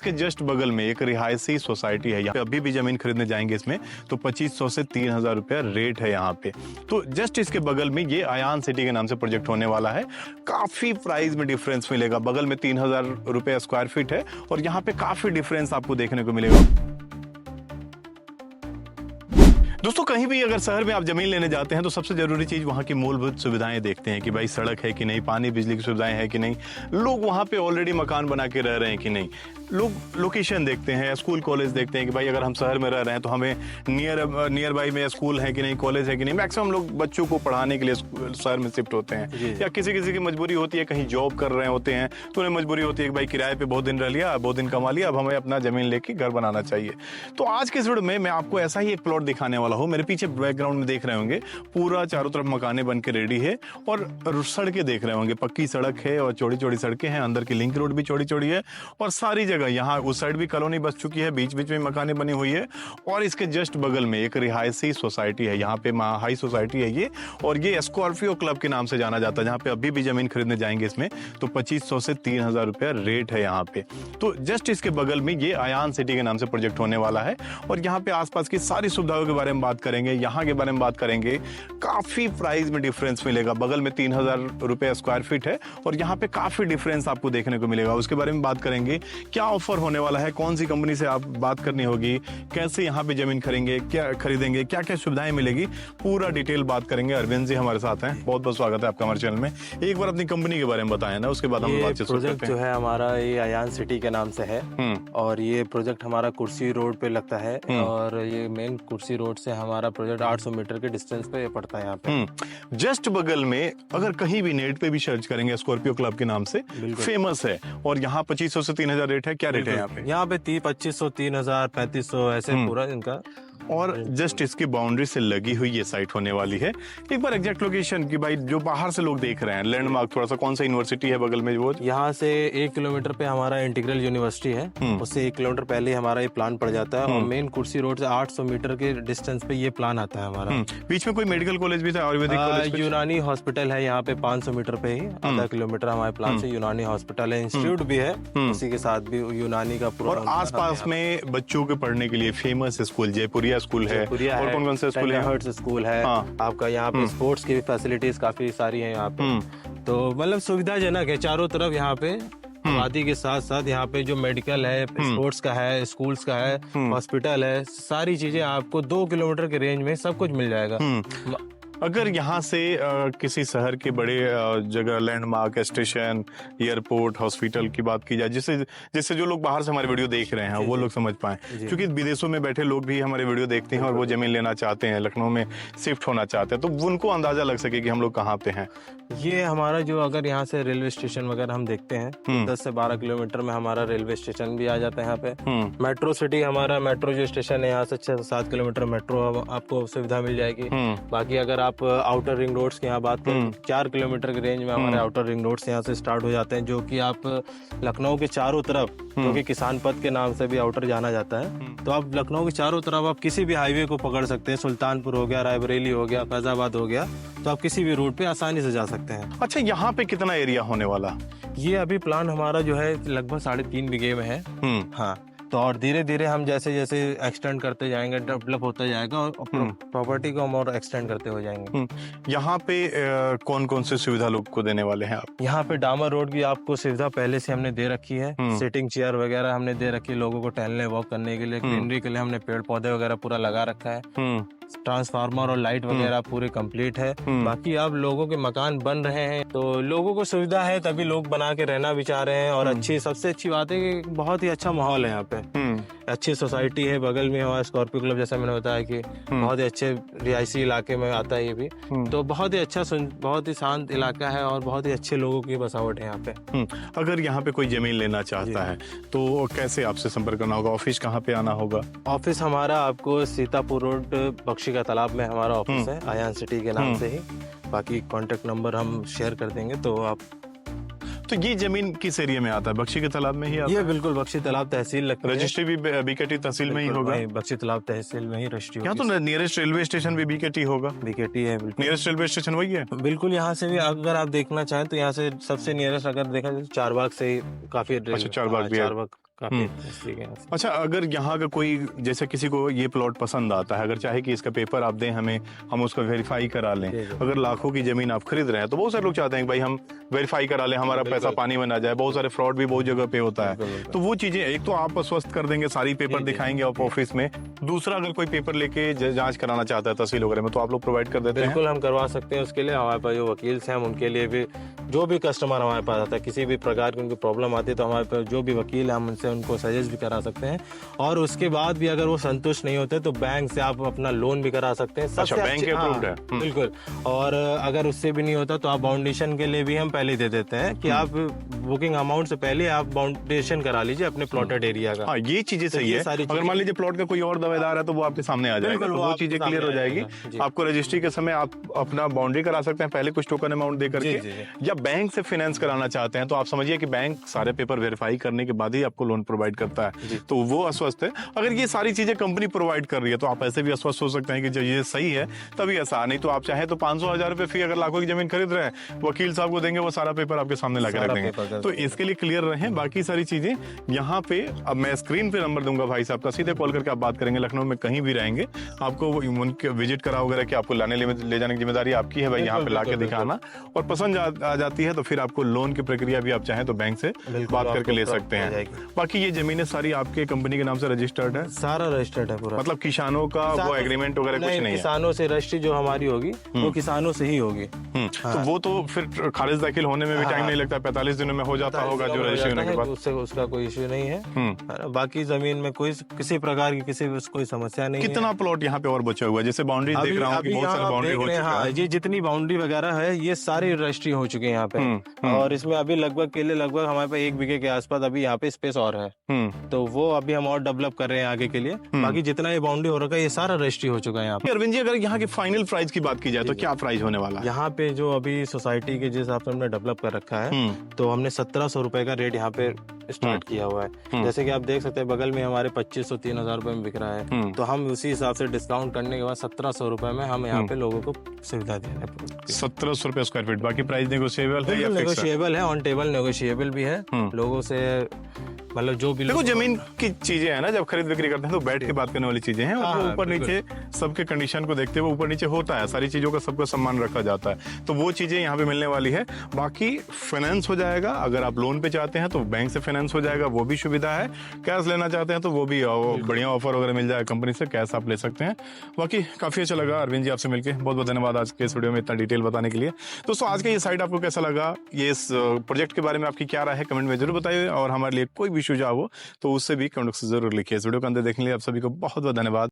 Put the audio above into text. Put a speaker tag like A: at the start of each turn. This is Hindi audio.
A: के जस्ट बगल में एक रिहायशी सोसाइटी है। यहाँ पे अभी भी जमीन खरीदने जाएंगे इसमें तो 2500 से 3000 रुपया रेट है यहाँ पे। तो जस्ट इसके बगल में ये आयान सिटी के नाम से प्रोजेक्ट होने वाला है। काफी प्राइस में डिफरेंस मिलेगा। बगल में 3000 रुपया स्क्वायर फीट है और यहाँ पे काफी डिफरेंस आपको देखने को मिलेगा। दोस्तों, कहीं भी अगर शहर में आप जमीन लेने जाते हैं तो सबसे जरूरी चीज वहाँ की मूलभूत सुविधाएं देखते हैं कि भाई सड़क है कि नहीं, पानी बिजली की सुविधाएं है कि नहीं, लोग वहाँ पे ऑलरेडी मकान बना के रह रहे हैं कि नहीं, लोग लोकेशन देखते हैं, स्कूल कॉलेज देखते हैं कि भाई अगर हम शहर में रह रहे हैं तो हमें नियर बाई में स्कूल है कि नहीं, कॉलेज है कि नहीं। मैक्सिमम लोग बच्चों को पढ़ाने के लिए शहर में शिफ्ट होते हैं, या किसी किसी की मजबूरी होती है, कहीं जॉब कर रहे होते हैं तो उन्हें मजबूरी होती है कि भाई किराए पे बहुत दिन रह लिया, बहुत दिन कमा लिया, अब हमें अपना जमीन लेके घर बनाना चाहिए। तो आज के इस वीडियो में मैं आपको ऐसा ही एक प्लॉट दिखाने वाला हूँ। मेरे पीछे बैकग्राउंड में देख रहे होंगे पूरा चारों तरफ मकाने बन के रेडी है और सड़कें देख रहे होंगे, पक्की सड़क है और चौड़ी चौड़ी सड़कें हैं, अंदर की लिंक रोड भी चौड़ी चौड़ी है और सारी जगह यहाँ उस साइड भी कॉलोनी बस चुकी है, बीच बीच में मकाने बनी हुई है और इसके जस्ट बगल में एक रिहायशी सोसाइटी है। यहाँ पे हाई सोसाइटी है ये, और ये स्कॉर्पियो क्लब के नाम से जाना जाता है। जहाँ पे अभी भी जमीन खरीदने जाएंगे इसमें तो 2500 से 3000 रुपया रेट है यहाँ पे। तो जस्ट इसके बगल में ये आयान सिटी के नाम से प्रोजेक्ट होने वाला है और यहाँ पे आसपास की सारी सुविधाओं के बारे में बात करेंगे, यहाँ के बारे में बात करेंगे। काफी प्राइस में डिफरेंस मिलेगा। बगल में 3000 रुपया स्क्वायर फीट है और यहाँ पे काफी डिफरेंस आपको देखने को मिलेगा। उसके बारे में बात करेंगे, क्या ऑफर होने वाला है, कौन सी कंपनी से आप बात करनी होगी, कैसे यहाँ पे जमीन खरीदेंगे, क्या क्या सुविधाएं मिलेगी, पूरा डिटेल बात करेंगे। अरविंद जी हमारे साथ हैं, बहुत बहुत स्वागत है आपका हमारे चैनल में। एक बार अपनी कंपनी के बारे में बताएं ना, उसके बाद हम बातचीत शुरू करते हैं।
B: जो है हमारा ये आयान सिटी के नाम से है और ये प्रोजेक्ट हमारा कुर्सी रोड पे लगता है और ये मेन कुर्सी रोड से हमारा प्रोजेक्ट 800 मीटर के डिस्टेंस पे पड़ता है यहाँ पे।
A: जस्ट बगल में अगर कहीं भी नेट पे भी सर्च करेंगे स्कॉर्पियो क्लब के नाम से फेमस है और यहाँ 2500 से 3000 रेट है। क्या रेट है यहाँ पे?
B: यहाँ पे 2500, 3000, 3500 ऐसे पूरा इनका।
A: और जस्ट इसकी बाउंड्री से लगी हुई ये साइट होने वाली है। एक बार एग्जैक्ट लोकेशन की भाई, जो बाहर से लोग देख रहे हैं, लैंडमार्क थोड़ा सा, कौन सा यूनिवर्सिटी है बगल में? वो
B: यहाँ से 1 किलोमीटर पे हमारा इंटीग्रल यूनिवर्सिटी है, उससे 1 किलोमीटर पहले हमारा ये प्लान पड़ जाता है और मेन कुर्सी रोड से 800 मीटर के डिस्टेंस पे ये प्लान आता है हमारा।
A: बीच में कोई मेडिकल कॉलेज भी था, आयुर्वेदिक कॉलेज?
B: यूनानी हॉस्पिटल है यहाँ पे 500 मीटर पे ही, आधा किलोमीटर हमारे प्लान से यूनानी हॉस्पिटल है, इंस्टीट्यूट भी है, उसी के साथ भी यूनानी का पूरा।
A: और आसपास में बच्चों के पढ़ने के लिए फेमस स्कूल जयपुरिया स्कूल है और कौन कौन से स्कूल है?
B: हर्ट्स स्कूल है आपका। यहाँ पे स्पोर्ट्स की फैसिलिटीज काफी सारी हैं यहाँ पे, तो मतलब सुविधाजनक है चारों तरफ। यहाँ पे आबादी के साथ साथ यहाँ पे जो मेडिकल है, स्पोर्ट्स का है, स्कूल्स का है, हॉस्पिटल है, सारी चीजें आपको 2 किलोमीटर के रेंज में सब कुछ मिल जाएगा।
A: अगर यहाँ से किसी शहर के बड़े जगह, लैंडमार्क, स्टेशन, एयरपोर्ट, हॉस्पिटल की बात की जाए, जिससे जो लोग बाहर से हमारे वीडियो देख रहे हैं वो लोग समझ पाएं, क्योंकि विदेशों में बैठे लोग भी हमारे वीडियो देखते हैं और वो जमीन लेना चाहते हैं, लखनऊ में शिफ्ट होना चाहते हैं, तो उनको अंदाजा लग सके कि हम लोग कहाँ पे हैं।
B: ये हमारा जो, अगर यहाँ से रेलवे स्टेशन वगैरह हम देखते हैं, 10 से 12 किलोमीटर में हमारा रेलवे स्टेशन भी आ जाता है यहाँ पे। मेट्रो सिटी हमारा, मेट्रो जो स्टेशन है यहाँ से 6 से 7 किलोमीटर मेट्रो आपको सुविधा मिल जाएगी। बाकी अगर आप आउटर रिंग रोड्स की यहाँ बात करें, 4 किलोमीटर के रेंज में हमारे आउटर रिंग रोड्स यहाँ से स्टार्ट हो जाते हैं, जो कि आप लखनऊ के चारों तरफ, क्योंकि किसान पथ के नाम से भी आउटर जाना जाता है, तो आप लखनऊ के चारों तरफ आप किसी भी हाईवे को पकड़ सकते हैं। सुल्तानपुर हो गया, रायबरेली हो गया, फैजाबाद हो गया, तो आप किसी भी रूट पे आसानी से जा सकते हैं।
A: अच्छा, यहाँ पे कितना एरिया होने वाला?
B: ये अभी प्लान हमारा जो है लगभग 3.5 बीघे में है। हाँ, तो और धीरे धीरे हम जैसे जैसे एक्सटेंड करते जाएंगे, डेवलप होता जाएगा और प्रॉपर्टी को हम और एक्सटेंड करते हो जाएंगे।
A: यहाँ पे कौन कौन से सुविधा लोग को देने वाले हैं आप?
B: यहाँ पे डामर रोड की आपको सुविधा पहले से हमने दे रखी है, सिटिंग चेयर वगैरह हमने दे रखी है लोगों को टहलने वॉक करने के लिए, ग्रीनरी के लिए हमने पेड़ पौधे वगैरह पूरा लगा रखा है, ट्रांसफार्मर और लाइट वगैरह पूरे कंप्लीट है। बाकी अब लोगों के मकान बन रहे हैं तो लोगों को सुविधा है, तभी लोग बना के रहना भी चाह रहे हैं। और सबसे अच्छी बात है कि बहुत ही अच्छा माहौल है यहाँ पे, अच्छी सोसाइटी है, बगल में हमारा स्कॉर्पियो क्लब, जैसा मैंने बताया कि बहुत ही अच्छे रिहायशी इलाके में आता है ये भी, तो बहुत ही अच्छा, बहुत ही शांत इलाका है और बहुत ही अच्छे लोगों की बसावट है यहाँ पे।
A: अगर यहाँ पे कोई जमीन लेना चाहता है तो कैसे आपसे संपर्क करना होगा? ऑफिस कहाँ पे आना होगा?
B: ऑफिस हमारा आपको सीतापुर रोड बख्शी का तालाब में हमारा ऑफिस है, आयान सिटी के नाम से ही। बाकी कॉन्टेक्ट नंबर हम शेयर कर देंगे तो आप।
A: तो ये जमीन किस एरिया में आता है? बख्शी के तालाब में ही आता है?
B: ये बिल्कुल बख्शी तालाब तहसील लगती है।
A: रजिस्ट्री भी बीकेटी तहसील में ही होगा?
B: बख्शी तालाब तहसील में ही रजिस्ट्री।
A: यहाँ तो नियरेस्ट रेलवे स्टेशन भी बीकेटी होगा?
B: बीकेटी है,
A: नियरेस्ट रेलवे स्टेशन वही है
B: बिल्कुल। यहाँ से भी अगर आप देखना चाहें तो यहाँ से सबसे नियरेस्ट अगर देखा जाए चारबाग से काफी,
A: चारबाग भी
B: काफी तरीके से।
A: अच्छा, अगर यहाँ का कोई जैसे किसी को ये प्लॉट पसंद आता है, अगर चाहे कि इसका पेपर आप दें हमें, हम उसको वेरीफाई करा लें, अगर लाखों की जमीन आप खरीद रहे हैं तो बहुत सारे लोग चाहते हैं कि भाई हम वेरीफाई करा लें, हमारा पैसा पानी में ना जाए, बहुत सारे फ्रॉड भी बहुत जगह पे होता है। तो वो चीजें एक तो आप आश्वस्त कर देंगे, सारी पेपर दिखाएंगे आप ऑफिस में, दूसरा अगर कोई पेपर लेके जांच कराना चाहता है तहसील वगैरह में तो आप लोग प्रोवाइड कर देते हैं?
B: बिल्कुल हम करवा सकते हैं। उसके लिए हमारे पास जो वकील हैं हम उनके लिए भी, जो भी कस्टमर हमारे पास आता है किसी भी प्रकार की उनकी प्रॉब्लम आती है तो हमारे पास जो भी वकील है हम उनसे उनको सजेस्ट भी करा सकते हैं। और उसके बाद भी अगर वो संतुष्ट नहीं होते तो बैंक से आप अपना लोन भी करा सकते हैं।
A: अच्छा, बैंक के अप्रूव्ड है?
B: बिल्कुल। और अगर उससे भी नहीं होता तो आप बाउंडेशन के लिए भी हम पहले दे देते हैं कि आप बुकिंग अमाउंट से पहले आप बाउंडेशन करा लीजिए अपने प्लॉटेड एरिया का।
A: हाँ, ये चीजें सही है। अगर मान लीजिए प्लॉट का कोई और दावेदार है तो वो आपके सामने आ जाएगा, तो वो चीजें क्लियर हो जाएगी। आपको रजिस्ट्री के समय आप अपना बाउंड्री करा सकते हैं पहले कुछ टोकन अमाउंट दे करके, या बैंक से फाइनेंस कराना चाहते हैं तो आप समझिए कि बैंक सारे पेपर वेरीफाई करने के बाद ही आपको लोन प्रोवाइड करता है, तो वो आश्वस्त है। अगर ये सारी चीजें कंपनी प्रोवाइड कर रही है तो आप ऐसे भी आश्वस्त हो सकते हैं कि जब ये सही है तभी ऐसा, नहीं तो आप चाहे तो 500,000 रुपए फी अगर लाखों की जमीन खरीद रहे हैं वकील साहब को देंगे, वो सारा पेपर आपके सामने लाके रख देंगे। तो इसके लिए क्लियर रहें। बाकी सारी चीजें यहाँ पे, अब मैं स्क्रीन पे नंबर दूंगा भाई साहब का, सीधे कॉल करके आप बात करेंगे। लखनऊ में कहीं भी रहेंगे, आपको उनके विजिट करा वगैरह कि आपको ले जाने की जिम्मेदारी आपकी है भाई, यहाँ पे लाके दिखाना, और पसंद आ जाती है तो फिर आपको लोन की प्रक्रिया भी आप चाहें तो बैंक से बात करके ले सकते हैं। बाकी ये जमीनें सारी आपके कंपनी के नाम से रजिस्टर्ड है?
B: सारा रजिस्टर्ड है पूरा।
A: मतलब किसानों का वो एग्रीमेंट वगैरह कुछ नहीं है?
B: किसानों से रजिस्ट्री जो हमारी होगी वो किसानों से ही होगी।
A: तो वो तो फिर खारिज दाखिल होने में भी टाइम नहीं लगता, 45 दिनों में हो जाता होगा जो रजिस्ट्री होने के बाद?
B: उससे उसका कोई इश्यू नहीं है। बाकी जमीन में कोई किसी प्रकार की कोई समस्या नहीं है।
A: कितना प्लॉट यहाँ पे और बचा हुआ है? जैसे बाउंड्री देख रहा हूँ कि बहुत सारी बाउंड्री हो चुकी है।
B: ये जितनी बाउंड्री वगैरह है ये सारी रजिस्ट्री हो चुकी है यहाँ पे, और इसमें अभी लगभग हमारे पास 1 बीघे के आसपास अभी यहाँ पे स्पेस और है, तो वो अभी हम और डेवलप कर रहे हैं आगे के लिए। बाकी जितना ये बाउंड्री हो रखा है ये सारा रजिस्ट्री हो चुका है यहाँ पे।
A: अरविंद जी, अगर यहाँ के फाइनल प्राइस की बात की जाए तो क्या प्राइस होने वाला है
B: यहाँ पे? जो अभी सोसाइटी के जिस हिसाब से हमने डेवलप कर रखा है तो हमने 1700 रुपए का रेट यहाँ पे स्टार्ट किया हुआ है। जैसे कि आप देख सकते हैं बगल में हमारे 2500-3000 रुपए में बिक रहा है, तो हम उसी हिसाब से डिस्काउंट करने के बाद 1700 रुपए में हम यहाँ पे लोगों को सुविधा दे रहे हैं।
A: 1700 रुपए स्क्वायर फीट। बाकी प्राइस नेगोशिएबल है या फिक्स है?
B: नेगोशिएबल है, ऑन टेबल नेगोशिएबल भी है। लोगों से मतलब जो भी
A: देखो, जमीन की चीजें है ना, जब खरीद बिक्री करते हैं तो बैठ के बात करने वाली चीजें हैं, और ऊपर नीचे सबके कंडीशन को देखते हुए ऊपर नीचे होता है, सारी चीजों का सबका सम्मान रखा जाता है, तो वो चीजें यहाँ पे मिलने वाली है। बाकी फाइनेंस हो जाएगा, अगर आप लोन पे चाहते हैं तो बैंक से फाइनेंस हो जाएगा, वो भी सुविधा है। कैश लेना चाहते हैं तो वो भी बढ़िया ऑफर वगैरह मिल जाएगा कंपनी से, कैश आप ले सकते हैं। बाकी काफी अच्छा लगा अरविंद जी आपसे मिलकर, बहुत बहुत धन्यवाद आज के इस वीडियो में इतना डिटेल बताने के लिए। दोस्तों, आज का ये साइट आपको कैसा लगा, ये इस प्रोजेक्ट के बारे में आपकी क्या राय है कमेंट में जरूर बताइए, और हमारे लिए कोई भी सुझाव हो तो उससे भी कमेंट बॉक्स जरूर लिखिए। इस वीडियो को अंदर देखने के लिए आप सभी को बहुत बहुत धन्यवाद।